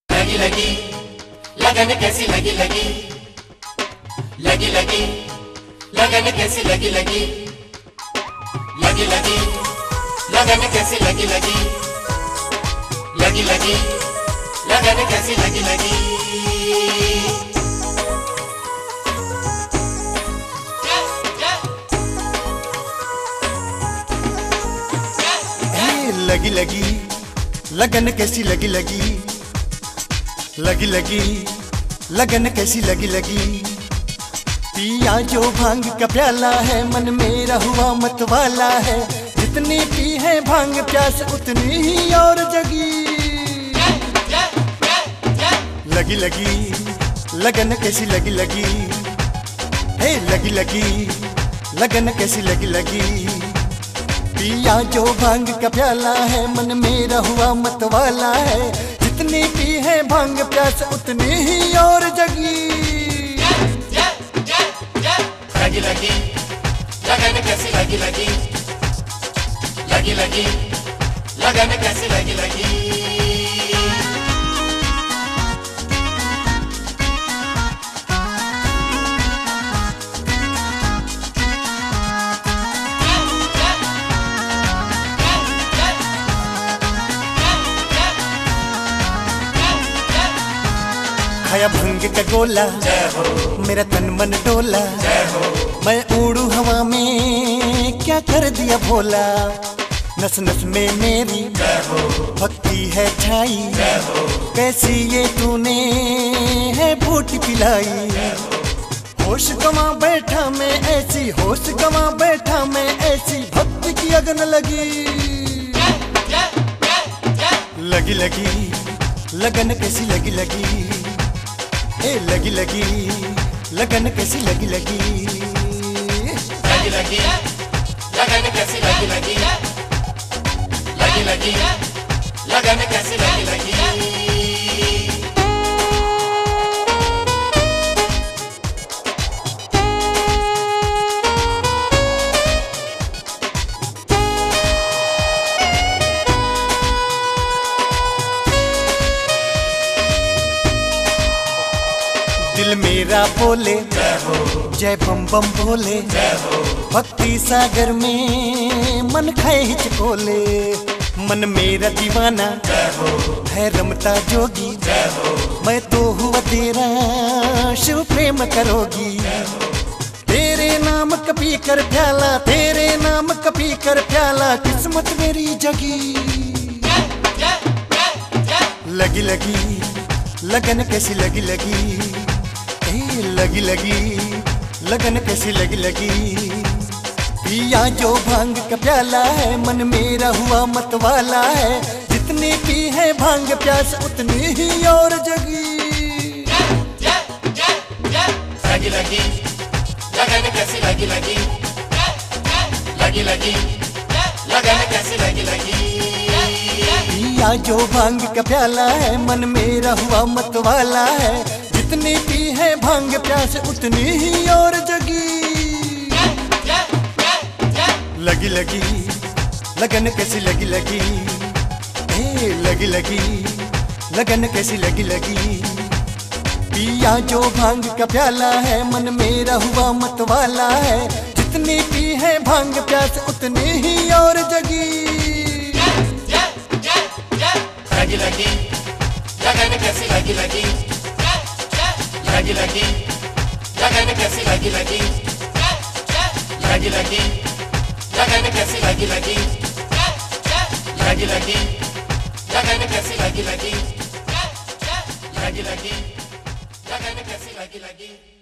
लगी लगी लगन कैसी लगी लगी, लगी लगी लगन कैसी लगी लगी, लगी लगी लगन कैसी लगी लगी, लगी लगी लगन कैसी लगी लगी। लगी लगी लगन कैसी लगी लगी, लगी लगी लगन कैसी लगी लगी। पिया जो भांग का प्याला है, मन मेरा हुआ मतवाला है। जितनी पी है भांग प्यास उतनी ही और जगी। लगी लगी लगन कैसी लगी लगी, हे लगी लगी लगन कैसी लगी लगी। पिया जो भांग का प्याला है, मन मेरा हुआ मतवाला है। जितनी पी है भांग प्यास उतनी ही और जगी। लगी लगी लगन कैसी लगी लगी, लगी लगी लगन कैसी लगी लगी। खाया भंग का गोला, मेरा तन मन डोला। मैं उड़ू हवा में, क्या कर दिया भोला। नस नस में मेरी भक्ति है छाई। कैसी ये तूने है बूटी पिलाई। होश गवा बैठा मैं ऐसी, होश गवा बैठा मैं ऐसी। भक्ति की अगन लगी, लगी लगी लगन कैसी लगी लगी, ए लगी लगी लगन कैसी लगी लगी। लगी लगी लगन कैसी लगी लगी, लगी लगी लगन कैसी लगी लगी। दिल मेरा बोले जय बम बम भोले। भक्ति सागर में मन खाए हिचकोले। मन मेरा दीवाना है रमता जोगी। मैं तो हुआ तेरा शिव प्रेम करोगी। तेरे नाम कपी कर प्याला, तेरे नाम कपी कर प्याला। किस्मत मेरी जगी, लगी लगी लगन कैसी लगी लगी, लगी लगी लगन कैसी लगी लगी। पिया जो भांग का प्याला है, मन मेरा हुआ मतवाला है। जितनी पी है भांग प्यास उतनी ही और जगी। लगी लगी लगन कैसी लगी लगी, लगी लगी लगन कैसी लगी लगी। पिया जो भांग का प्याला है, मन मेरा हुआ मतवाला है। जितनी पी है भांग प्यास उतनी ही और जगी। लगी लगी लगन कैसी लगी लगी, ए लगी लगी लगन कैसी लगी लगी। पिया जो भांग का प्याला है, मन मेरा हुआ मतवाला है। जितनी पी है भांग प्यास उतनी ही और जगी। लगी लगी लगन कैसी लगी लगी, लगी लगी लगन कैसी लगी लगी, लगी लगी लगन कैसी लगी लगी, लगी लगी लगन कैसी लगी लगी, लगी लगी लगन कैसी लगी लगी।